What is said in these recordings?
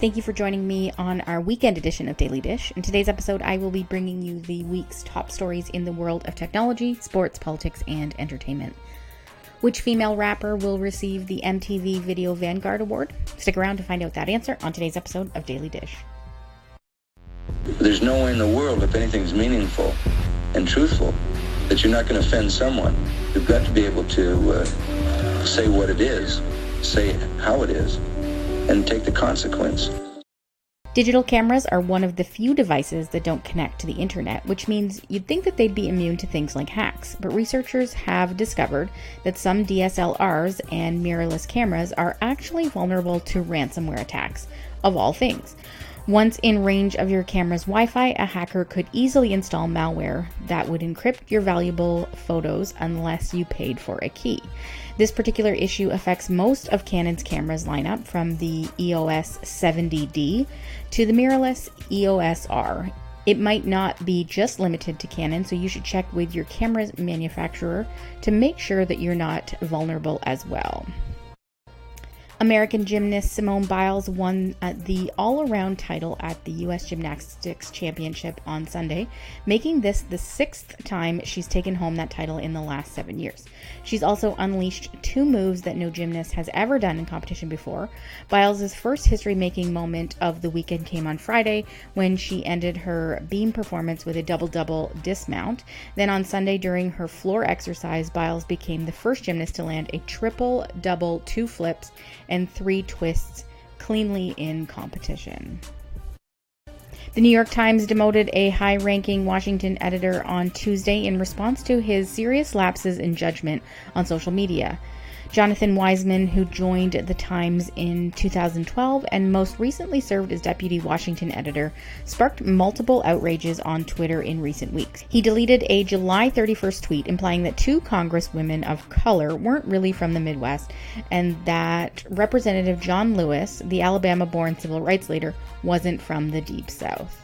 Thank you for joining me on our weekend edition of Daily Dish. In today's episode, I will be bringing you the week's top stories in the world of technology, sports, politics, and entertainment. Which female rapper will receive the MTV Video Vanguard Award? Stick around to find out that answer on today's episode of Daily Dish. There's no way in the world, if anything's meaningful and truthful, that you're not going to offend someone. You've got to be able to say what it is, say how it is, and take the consequence. Digital cameras are one of the few devices that don't connect to the internet, which means you'd think that they'd be immune to things like hacks. But researchers have discovered that some DSLRs and mirrorless cameras are actually vulnerable to ransomware attacks, of all things. Once in range of your camera's Wi-Fi, a hacker could easily install malware that would encrypt your valuable photos unless you paid for a key. This particular issue affects most of Canon's cameras lineup, from the EOS 70D to the mirrorless EOS R. It might not be just limited to Canon, so you should check with your camera's manufacturer to make sure that you're not vulnerable as well. American gymnast Simone Biles won the all-around title at the U.S. Gymnastics Championship on Sunday, making this the sixth time she's taken home that title in the last 7 years. She's also unleashed two moves that no gymnast has ever done in competition before. Biles' first history-making moment of the weekend came on Friday when she ended her beam performance with a double-double dismount. Then on Sunday, during her floor exercise, Biles became the first gymnast to land a triple-double, 2 flips, and 3 twists cleanly in competition. The New York Times demoted a high-ranking Washington editor on Tuesday in response to his serious lapses in judgment on social media. Jonathan Wiseman, who joined the Times in 2012 and most recently served as deputy Washington editor, sparked multiple outrages on Twitter in recent weeks. He deleted a July 31st tweet implying that 2 congresswomen of color weren't really from the Midwest, and that Representative John Lewis, the Alabama-born civil rights leader, wasn't from the Deep South.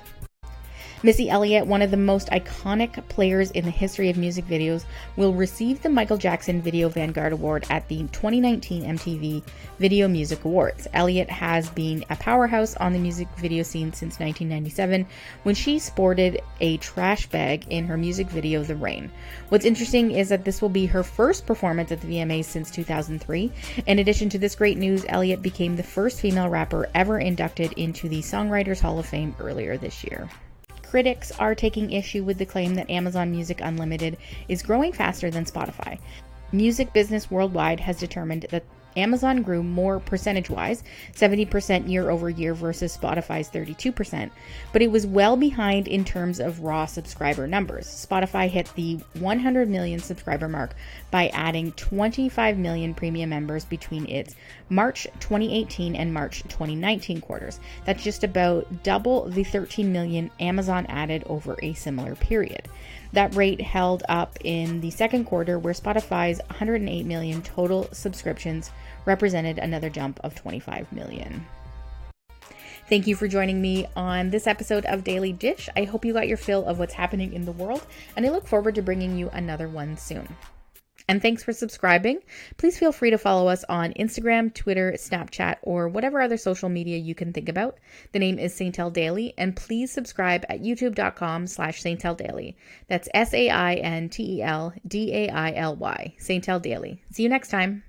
Missy Elliott, one of the most iconic players in the history of music videos, will receive the Michael Jackson Video Vanguard Award at the 2019 MTV Video Music Awards. Elliott has been a powerhouse on the music video scene since 1997, when she sported a trash bag in her music video The Rain. What's interesting is that this will be her first performance at the VMAs since 2003. In addition to this great news, Elliott became the first female rapper ever inducted into the Songwriters Hall of Fame earlier this year. Critics are taking issue with the claim that Amazon Music Unlimited is growing faster than Spotify. Music Business Worldwide has determined that Amazon grew more percentage-wise, 70% year over year versus Spotify's 32%, but it was well behind in terms of raw subscriber numbers. Spotify hit the 100 million subscriber mark by adding 25 million premium members between its March 2018 and March 2019 quarters. That's just about double the 13 million Amazon added over a similar period. That rate held up in the second quarter, where Spotify's 108 million total subscriptions represented another jump of 25 million. Thank you for joining me on this episode of Daily Dish. I hope you got your fill of what's happening in the world, and I look forward to bringing you another one soon. And thanks for subscribing. Please feel free to follow us on Instagram, Twitter, Snapchat, or whatever other social media you can think about. The name is Saintel Daily, and please subscribe at youtube.com/Saintel Daily. That's SAINTEL DAILY, Saintel Daily. See you next time.